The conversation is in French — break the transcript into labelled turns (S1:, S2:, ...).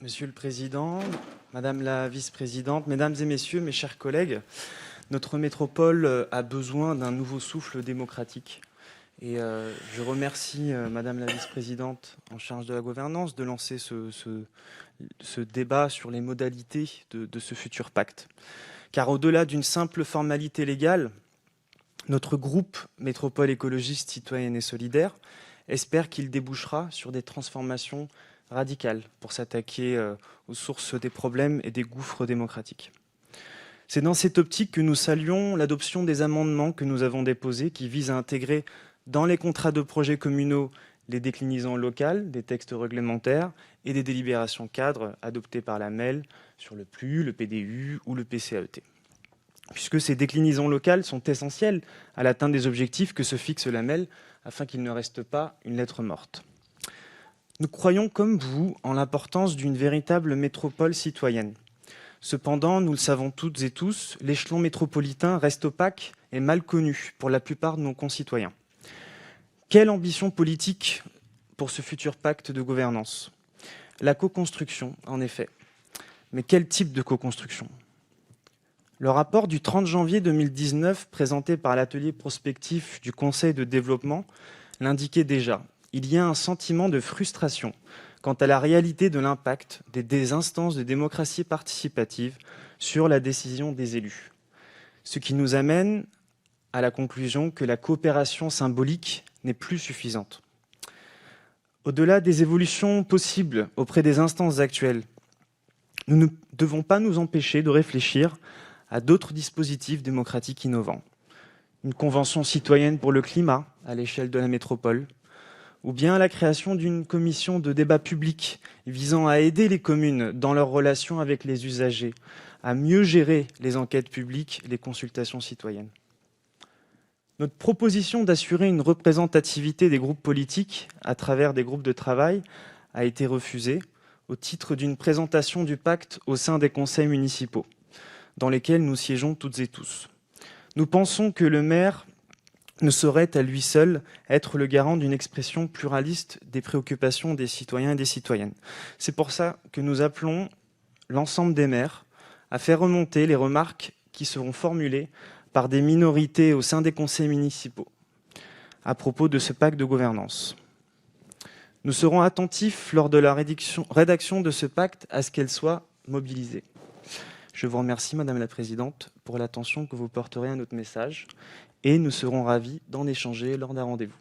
S1: Monsieur le Président, Madame la Vice-présidente, Mesdames et Messieurs, mes chers collègues, notre métropole a besoin d'un nouveau souffle démocratique. Et je remercie Madame la Vice-présidente en charge de la gouvernance de lancer ce débat sur les modalités de ce futur pacte. Car au-delà d'une simple formalité légale, notre groupe Métropole écologiste, citoyenne et solidaire espère qu'il débouchera sur des transformations radicales pour s'attaquer aux sources des problèmes et des gouffres démocratiques. C'est dans cette optique que nous saluons l'adoption des amendements que nous avons déposés qui visent à intégrer dans les contrats de projets communaux les déclinaisons locales des textes réglementaires et des délibérations cadres adoptées par la MEL sur le PLU, le PDU ou le PCAET. Puisque ces déclinaisons locales sont essentielles à l'atteinte des objectifs que se fixe la MEL afin qu'il ne reste pas une lettre morte. Nous croyons, comme vous, en l'importance d'une véritable métropole citoyenne. Cependant, nous le savons toutes et tous, l'échelon métropolitain reste opaque et mal connu pour la plupart de nos concitoyens. Quelle ambition politique pour ce futur pacte de gouvernance? La co-construction, en effet. Mais quel type de co-construction? Le rapport du 30 janvier 2019, présenté par l'atelier prospectif du Conseil de développement, l'indiquait déjà. Il y a un sentiment de frustration quant à la réalité de l'impact des instances de démocratie participative sur la décision des élus. Ce qui nous amène à la conclusion que la coopération symbolique n'est plus suffisante. Au-delà des évolutions possibles auprès des instances actuelles, nous ne devons pas nous empêcher de réfléchir à d'autres dispositifs démocratiques innovants. Une convention citoyenne pour le climat à l'échelle de la métropole, ou bien la création d'une commission de débat public visant à aider les communes dans leurs relations avec les usagers, à mieux gérer les enquêtes publiques, les consultations citoyennes. Notre proposition d'assurer une représentativité des groupes politiques à travers des groupes de travail a été refusée au titre d'une présentation du pacte au sein des conseils municipaux, dans lesquels nous siégeons toutes et tous. Nous pensons que le maire ne saurait à lui seul être le garant d'une expression pluraliste des préoccupations des citoyens et des citoyennes. C'est pour ça que nous appelons l'ensemble des maires à faire remonter les remarques qui seront formulées par des minorités au sein des conseils municipaux à propos de ce pacte de gouvernance. Nous serons attentifs lors de la rédaction de ce pacte à ce qu'elle soit mobilisée. Je vous remercie, Madame la Présidente, pour l'attention que vous porterez à notre message et nous serons ravis d'en échanger lors d'un rendez-vous.